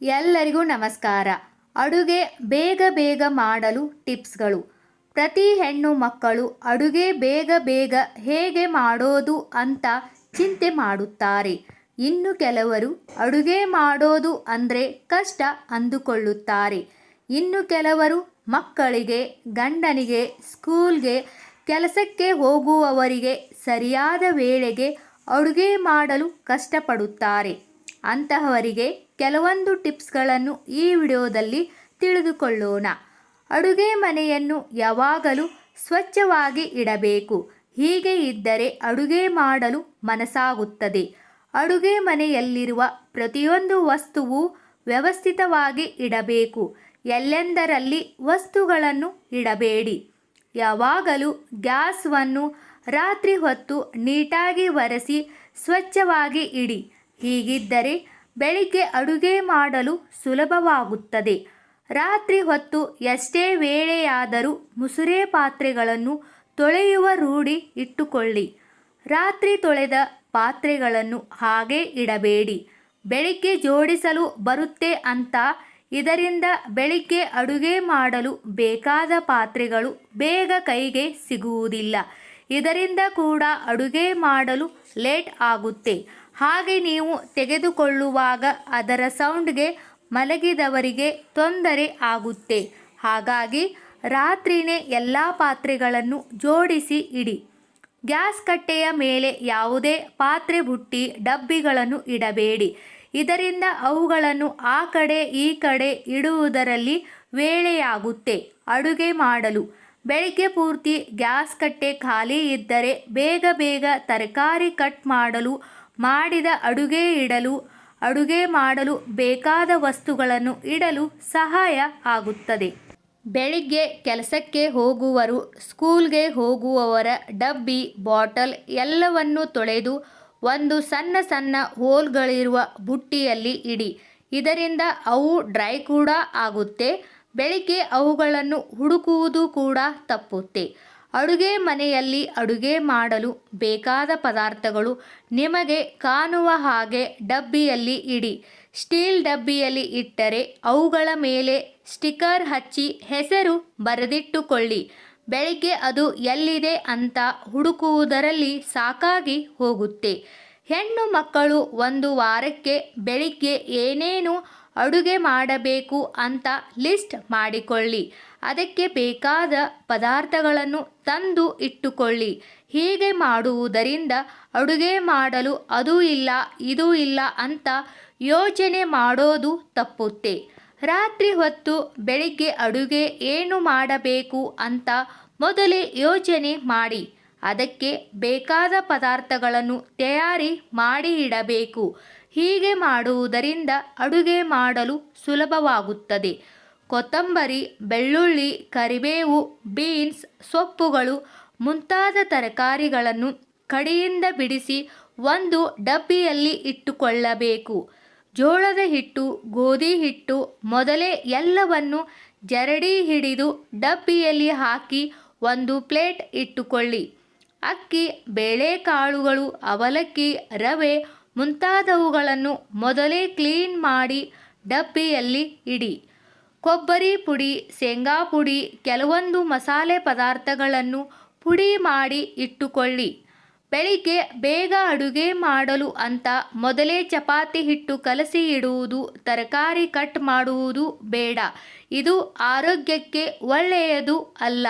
ಎಲ್ಲರಿಗೂ ನಮಸ್ಕಾರ. ಅಡುಗೆ ಬೇಗ ಬೇಗ ಮಾಡಲು ಟಿಪ್ಸ್ಗಳು. ಪ್ರತಿ ಹೆಣ್ಣು ಮಕ್ಕಳು ಅಡುಗೆ ಬೇಗ ಬೇಗ ಹೇಗೆ ಮಾಡೋದು ಅಂತ ಚಿಂತೆ ಮಾಡುತ್ತಾರೆ. ಇನ್ನು ಕೆಲವರು ಅಡುಗೆ ಮಾಡೋದು ಅಂದರೆ ಕಷ್ಟ ಅಂದುಕೊಳ್ಳುತ್ತಾರೆ. ಇನ್ನು ಕೆಲವರು ಮಕ್ಕಳಿಗೆ, ಗಂಡನಿಗೆ, ಸ್ಕೂಲ್ಗೆ, ಕೆಲಸಕ್ಕೆ ಹೋಗುವವರಿಗೆ ಸರಿಯಾದ ವೇಳೆಗೆ ಅಡುಗೆ ಮಾಡಲು ಕಷ್ಟಪಡುತ್ತಾರೆ. ಅಂತಹವರಿಗೆ ಕೆಲವೊಂದು ಟಿಪ್ಸ್ಗಳನ್ನು ಈ ವಿಡಿಯೋದಲ್ಲಿ ತಿಳಿದುಕೊಳ್ಳೋಣ. ಅಡುಗೆ ಮನೆಯನ್ನು ಯಾವಾಗಲೂ ಸ್ವಚ್ಛವಾಗಿ ಇಡಬೇಕು. ಹೀಗೆ ಇದ್ದರೆ ಅಡುಗೆ ಮಾಡಲು ಮನಸ್ಸಾಗುತ್ತದೆ. ಅಡುಗೆ ಮನೆಯಲ್ಲಿರುವ ಪ್ರತಿಯೊಂದು ವಸ್ತುವು ವ್ಯವಸ್ಥಿತವಾಗಿ ಇಡಬೇಕು. ಎಲ್ಲೆಂದರಲ್ಲಿ ವಸ್ತುಗಳನ್ನು ಇಡಬೇಡಿ. ಯಾವಾಗಲೂ ಗ್ಯಾಸನ್ನು ರಾತ್ರಿ ಹೊತ್ತು ನೀಟಾಗಿ ಒರೆಸಿ ಸ್ವಚ್ಛವಾಗಿ ಇಡಿ. ಹೀಗಿದ್ದರೆ ಬೆಳಿಗ್ಗೆ ಅಡುಗೆ ಮಾಡಲು ಸುಲಭವಾಗುತ್ತದೆ. ರಾತ್ರಿ ಹೊತ್ತು ಎಷ್ಟೇ ವೇಳೆಯಾದರೂ ಮುಸುರೆ ಪಾತ್ರೆಗಳನ್ನು ತೊಳೆಯುವ ರೂಢಿ ಇಟ್ಟುಕೊಳ್ಳಿ. ರಾತ್ರಿ ತೊಳೆದ ಪಾತ್ರೆಗಳನ್ನು ಹಾಗೆ ಇಡಬೇಡಿ. ಬೆಳಿಗ್ಗೆ ಜೋಡಿಸಲು ಬರುತ್ತೆ ಅಂತ ಇದರಿಂದ ಬೆಳಿಗ್ಗೆ ಅಡುಗೆ ಮಾಡಲು ಬೇಕಾದ ಪಾತ್ರೆಗಳು ಬೇಗ ಕೈಗೆ ಸಿಗುವುದಿಲ್ಲ. ಇದರಿಂದ ಕೂಡ ಅಡುಗೆ ಮಾಡಲು ಲೇಟ್ ಆಗುತ್ತೆ. ಹಾಗೆ ನೀವು ತೆಗೆದುಕೊಳ್ಳುವಾಗ ಅದರ ಸೌಂಡ್ಗೆ ಮಲಗಿದವರಿಗೆ ತೊಂದರೆ ಆಗುತ್ತೆ. ಹಾಗಾಗಿ ರಾತ್ರಿನೇ ಎಲ್ಲ ಪಾತ್ರೆಗಳನ್ನು ಜೋಡಿಸಿ ಇಡಿ. ಗ್ಯಾಸ್ ಕಟ್ಟೆಯ ಮೇಲೆ ಯಾವುದೇ ಪಾತ್ರೆ, ಬುಟ್ಟಿ, ಡಬ್ಬಿಗಳನ್ನು ಇಡಬೇಡಿ. ಇದರಿಂದ ಅವುಗಳನ್ನು ಆ ಕಡೆ ಈ ಕಡೆ ಇಡುವುದರಲ್ಲಿ ವೇಳೆಯಾಗುತ್ತೆ ಅಡುಗೆ ಮಾಡಲು. ಬೆಳಿಗ್ಗೆ ಪೂರ್ತಿ ಗ್ಯಾಸ್ ಕಟ್ಟೆ ಖಾಲಿ ಇದ್ದರೆ ಬೇಗ ಬೇಗ ತರಕಾರಿ ಕಟ್ ಮಾಡಲು, ಮಾಡಿದ ಅಡುಗೆ ಮಾಡಲು ಬೇಕಾದ ವಸ್ತುಗಳನ್ನು ಇಡಲು ಸಹಾಯ ಆಗುತ್ತದೆ. ಬೆಳಿಗ್ಗೆ ಕೆಲಸಕ್ಕೆ ಹೋಗುವರು, ಸ್ಕೂಲ್ಗೆ ಹೋಗುವವರ ಡಬ್ಬಿ, ಬಾಟಲ್ ಎಲ್ಲವನ್ನು ತೊಳೆದು ಒಂದು ಸಣ್ಣ ಸಣ್ಣ ಹೋಲ್ಗಳಿರುವ ಬುಟ್ಟಿಯಲ್ಲಿ ಇಡಿ. ಇದರಿಂದ ಅವು ಡ್ರೈ ಕೂಡ ಆಗುತ್ತೆ. ಬೆಳಿಗ್ಗೆ ಅವುಗಳನ್ನು ಹುಡುಕುವುದು ಕೂಡ ತಪ್ಪುತ್ತೆ. ಅಡುಗೆ ಮನೆಯಲ್ಲಿ ಅಡುಗೆ ಮಾಡಲು ಬೇಕಾದ ಪದಾರ್ಥಗಳು ನಿಮಗೆ ಕಾಣುವ ಹಾಗೆ ಡಬ್ಬಿಯಲ್ಲಿ ಇಡಿ. ಸ್ಟೀಲ್ ಡಬ್ಬಿಯಲ್ಲಿ ಇಟ್ಟರೆ ಅವುಗಳ ಮೇಲೆ ಸ್ಟಿಕ್ಕರ್ ಹಚ್ಚಿ ಹೆಸರು ಬರೆದಿಟ್ಟುಕೊಳ್ಳಿ. ಬೆಳಿಗ್ಗೆ ಅದು ಎಲ್ಲಿದೆ ಅಂತ ಹುಡುಕುವುದರಲ್ಲಿ ಸಾಕಾಗಿ ಹೋಗುತ್ತೆ. ಹೆಣ್ಣು ಮಕ್ಕಳು ಒಂದು ವಾರಕ್ಕೆ ಬೆಳಿಗ್ಗೆ ಏನೇನು ಅಡುಗೆ ಮಾಡಬೇಕು ಅಂತ ಲಿಸ್ಟ್ ಮಾಡಿಕೊಳ್ಳಿ. ಅದಕ್ಕೆ ಬೇಕಾದ ಪದಾರ್ಥಗಳನ್ನು ತಂದು ಇಟ್ಟುಕೊಳ್ಳಿ. ಹೀಗೆ ಮಾಡುವುದರಿಂದ ಅಡುಗೆ ಮಾಡಲು ಅದು ಇಲ್ಲ ಇದು ಇಲ್ಲ ಅಂತ ಯೋಚನೆ ಮಾಡೋದು ತಪ್ಪುತ್ತೆ. ರಾತ್ರಿ ಹೊತ್ತು ಬೆಳಿಗ್ಗೆ ಅಡುಗೆ ಏನು ಮಾಡಬೇಕು ಅಂತ ಮೊದಲೇ ಯೋಚನೆ ಮಾಡಿ ಅದಕ್ಕೆ ಬೇಕಾದ ಪದಾರ್ಥಗಳನ್ನು ತಯಾರಿ ಮಾಡಿ ಇಡಬೇಕು. ಹೀಗೆ ಮಾಡುವುದರಿಂದ ಅಡುಗೆ ಮಾಡಲು ಸುಲಭವಾಗುತ್ತದೆ. ಕೊತ್ತಂಬರಿ, ಬೆಳ್ಳುಳ್ಳಿ, ಕರಿಬೇವು, ಬೀನ್ಸ್, ಸೊಪ್ಪುಗಳು ಮುಂತಾದ ತರಕಾರಿಗಳನ್ನು ಕಡಿಯಿಂದ ಬಿಡಿಸಿ ಒಂದು ಡಬ್ಬಿಯಲ್ಲಿ ಇಟ್ಟುಕೊಳ್ಳಬೇಕು. ಜೋಳದ ಹಿಟ್ಟು, ಗೋಧಿ ಹಿಟ್ಟು ಮೊದಲೇ ಎಲ್ಲವನ್ನು ಜರಡಿ ಹಿಡಿದು ಡಬ್ಬಿಯಲ್ಲಿ ಹಾಕಿ ಒಂದು ಪ್ಲೇಟ್ ಇಟ್ಟುಕೊಳ್ಳಿ. ಅಕ್ಕಿ, ಬೇಳೆಕಾಳುಗಳು, ಅವಲಕ್ಕಿ, ರವೆ ಮುಂತಾದವುಗಳನ್ನು ಮೊದಲೇ ಕ್ಲೀನ್ ಮಾಡಿ ಡಬ್ಬಿಯಲ್ಲಿ ಇಡಿ. ಕೊಬ್ಬರಿ ಪುಡಿ, ಶೇಂಗಾ ಪುಡಿ, ಕೆಲವೊಂದು ಮಸಾಲೆ ಪದಾರ್ಥಗಳನ್ನು ಪುಡಿ ಮಾಡಿ ಇಟ್ಟುಕೊಳ್ಳಿ. ಬೆಳಿಗ್ಗೆ ಬೇಗ ಅಡುಗೆ ಮಾಡಲು ಅಂತ ಮೊದಲೇ ಚಪಾತಿ ಹಿಟ್ಟು ಕಲಸಿ ಇಡುವುದು, ತರಕಾರಿ ಕಟ್ ಮಾಡುವುದು ಬೇಡ. ಇದು ಆರೋಗ್ಯಕ್ಕೆ ಒಳ್ಳೆಯದು ಅಲ್ಲ.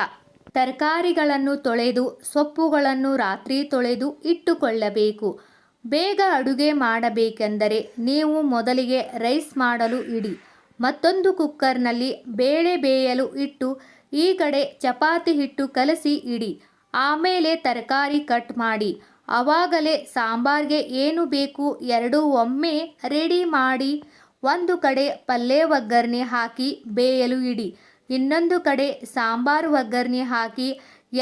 ತರಕಾರಿಗಳನ್ನು ತೊಳೆದು, ಸೊಪ್ಪುಗಳನ್ನು ರಾತ್ರಿ ತೊಳೆದು ಇಟ್ಟುಕೊಳ್ಳಬೇಕು. ಬೇಗ ಅಡುಗೆ ಮಾಡಬೇಕೆಂದರೆ ನೀವು ಮೊದಲಿಗೆ ರೈಸ್ ಮಾಡಲು ಇಡಿ. ಮತ್ತೊಂದು ಕುಕ್ಕರ್ನಲ್ಲಿ ಬೇಳೆ ಬೇಯಲು ಇಟ್ಟು ಈ ಕಡೆ ಚಪಾತಿ ಹಿಟ್ಟು ಕಲಸಿ ಇಡಿ. ಆಮೇಲೆ ತರಕಾರಿ ಕಟ್ ಮಾಡಿ. ಆವಾಗಲೇ ಸಾಂಬಾರ್ಗೆ ಏನು ಬೇಕು ಎರಡೂ ಒಮ್ಮೆ ರೆಡಿ ಮಾಡಿ. ಒಂದು ಕಡೆ ಪಲ್ಯ ಒಗ್ಗರಣೆ ಹಾಕಿ ಬೇಯಲು ಇಡಿ. ಇನ್ನೊಂದು ಕಡೆ ಸಾಂಬಾರ್ ಒಗ್ಗರಣೆ ಹಾಕಿ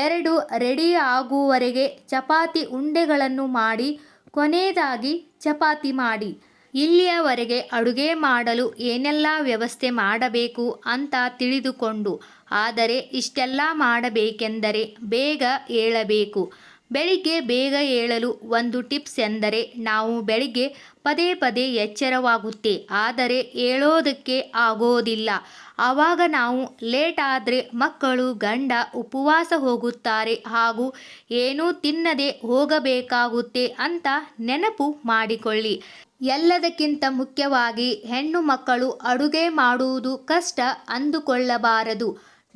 ಎರಡು ರೆಡಿ ಆಗುವವರೆಗೆ ಚಪಾತಿ ಉಂಡೆಗಳನ್ನು ಮಾಡಿ ಕೊನೆಯದಾಗಿ ಚಪಾತಿ ಮಾಡಿ. ಇಲ್ಲಿಯವರೆಗೆ ಅಡುಗೆ ಮಾಡಲು ಏನೆಲ್ಲ ವ್ಯವಸ್ಥೆ ಮಾಡಬೇಕು ಅಂತ ತಿಳಿದುಕೊಂಡು, ಆದರೆ ಇಷ್ಟೆಲ್ಲ ಮಾಡಬೇಕೆಂದರೆ ಬೇಗ ಏಳಬೇಕು. ಬೆಳಿಗ್ಗೆ ಬೇಗ ಏಳಲು ಒಂದು ಟಿಪ್ಸ್ ಎಂದರೆ ನಾವು ಬೆಳಿಗ್ಗೆ ಪದೇ ಪದೇ ಎಚ್ಚರವಾಗುತ್ತೆ ಆದರೆ ಏಳೋದಕ್ಕೆ ಆಗೋದಿಲ್ಲ. ಆವಾಗ ನಾವು ಲೇಟ್ ಆದರೆ ಮಕ್ಕಳು ಗಂಡ ಉಪವಾಸ ಹೋಗುತ್ತಾರೆ ಹಾಗೂ ಏನೂ ತಿನ್ನದೆ ಹೋಗಬೇಕಾಗುತ್ತೆ ಅಂತ ನೆನಪು ಮಾಡಿಕೊಳ್ಳಿ. ಎಲ್ಲದಕ್ಕಿಂತ ಮುಖ್ಯವಾಗಿ ಹೆಣ್ಣು ಮಕ್ಕಳು ಅಡುಗೆ ಮಾಡುವುದು ಕಷ್ಟ ಅಂದುಕೊಳ್ಳಬಾರದು.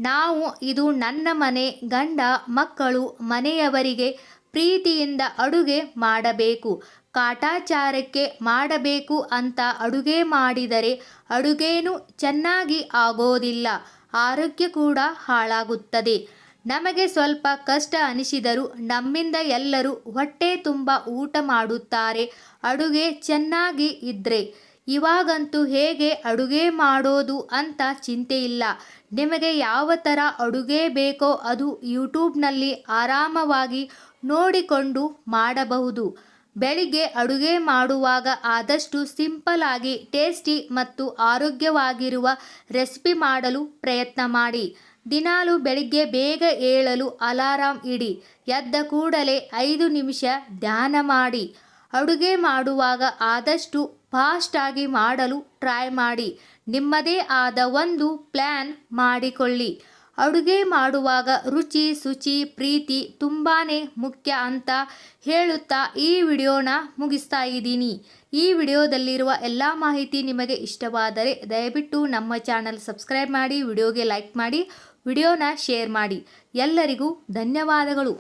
ನಾವು ಇದು ನನ್ನ ಮನೆ, ಗಂಡ ಮಕ್ಕಳು ಮನೆಯವರಿಗೆ ಪ್ರೀತಿಯಿಂದ ಅಡುಗೆ ಮಾಡಬೇಕು, ಕಾಟಾಚಾರಕ್ಕೆ ಮಾಡಬೇಕು ಅಂತ ಅಡುಗೆ ಮಾಡಿದರೆ ಅಡುಗೇನೂ ಚೆನ್ನಾಗಿ ಆಗೋದಿಲ್ಲ, ಆರೋಗ್ಯ ಕೂಡ ಹಾಳಾಗುತ್ತದೆ. ನಮಗೆ ಸ್ವಲ್ಪ ಕಷ್ಟ ಅನಿಸಿದರೂ ನಮ್ಮಿಂದ ಎಲ್ಲರೂ ಹೊಟ್ಟೆ ತುಂಬ ಊಟ ಮಾಡುತ್ತಾರೆ ಅಡುಗೆ ಚೆನ್ನಾಗಿ ಇದ್ದರೆ. ಇವಾಗಂತೂ ಹೇಗೆ ಅಡುಗೆ ಮಾಡೋದು ಅಂತ ಚಿಂತೆ ಇಲ್ಲ. ನಿಮಗೆ ಯಾವ ಥರ ಅಡುಗೆ ಬೇಕೋ ಅದು ಯೂಟ್ಯೂಬ್ನಲ್ಲಿ ಆರಾಮವಾಗಿ ನೋಡಿಕೊಂಡು ಮಾಡಬಹುದು. ಬೆಳಿಗ್ಗೆ ಅಡುಗೆ ಮಾಡುವಾಗ ಆದಷ್ಟು ಸಿಂಪಲ್ ಆಗಿ ಟೇಸ್ಟಿ ಮತ್ತು ಆರೋಗ್ಯವಾಗಿರುವ ರೆಸಿಪಿ ಮಾಡಲು ಪ್ರಯತ್ನ ಮಾಡಿ. ದಿನಾಲು ಬೆಳಿಗ್ಗೆ ಬೇಗ ಏಳಲು ಅಲಾರಾಂ ಇಡಿ. ಎದ್ದ ಕೂಡಲೇ 5 ನಿಮಿಷ ಧ್ಯಾನ ಮಾಡಿ. ಅಡುಗೆ ಮಾಡುವಾಗ ಆದಷ್ಟು ಫಾಸ್ಟಾಗಿ ಮಾಡಲು ಟ್ರೈ ಮಾಡಿ. ನಿಮ್ಮದೇ ಆದ ಒಂದು ಪ್ಲ್ಯಾನ್ ಮಾಡಿಕೊಳ್ಳಿ. ಅಡುಗೆ ಮಾಡುವಾಗ ರುಚಿ, ಶುಚಿ, ಪ್ರೀತಿ ತುಂಬಾ ಮುಖ್ಯ ಅಂತ ಹೇಳುತ್ತಾ ಈ ವಿಡಿಯೋನ ಮುಗಿಸ್ತಾ ಇದ್ದೀನಿ. ಈ ವಿಡಿಯೋದಲ್ಲಿರುವ ಎಲ್ಲ ಮಾಹಿತಿ ನಿಮಗೆ ಇಷ್ಟವಾದರೆ ದಯವಿಟ್ಟು ನಮ್ಮ ಚಾನಲ್ ಸಬ್ಸ್ಕ್ರೈಬ್ ಮಾಡಿ, ವಿಡಿಯೋಗೆ ಲೈಕ್ ಮಾಡಿ, ವಿಡಿಯೋನ ಶೇರ್ ಮಾಡಿ. ಎಲ್ಲರಿಗೂ ಧನ್ಯವಾದಗಳು.